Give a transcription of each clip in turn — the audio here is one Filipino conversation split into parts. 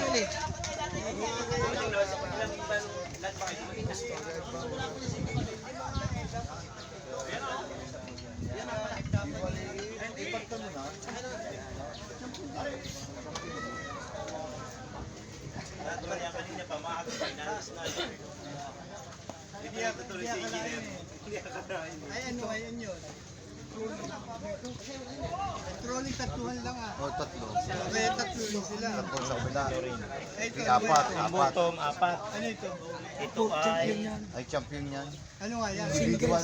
huli. Kanina pa, makakapag finance na. Hindi ako tuloy si engineer. Hindi ako karahin. Ayan yun. Trolling tatuhan lang ah. O, tatlo. Kaya tatlo rin sila. Tatlo sa kabila. Ito, Apat. Ang bottom, apat. Ano ito? Ito ay Ay, champion yan. Ano nga yan? Individual.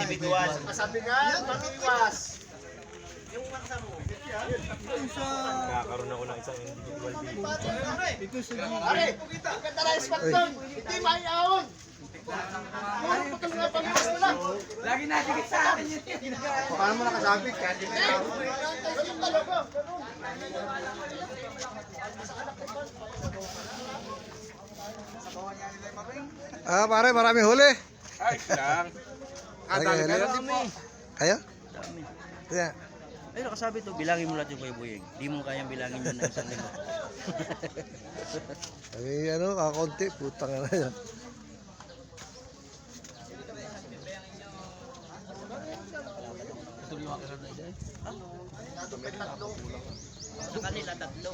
individual. Sabi nga, pag-iwas. Ito sa... Nakakaroon ako ng isang individual video. Ito sa... Pare, ganda na inspector. Hindi maiahon. Puro putol nga pag-iwas mo lang. Lagi natigit sa akin yun. Paano mo nakasabi? Kaya di na ikaw. Ganun talaga. Ah, pare, marami huli. Ay, lang. Huli. Kayo? Dami. Kaya. Ay, nakasabi to, bilangin mo lahat yung buyeng. Di mo kayang bilangin yun ng isang linggo. Ay, ano, kakonti. Putang na yan. Sa kanila, tatlo.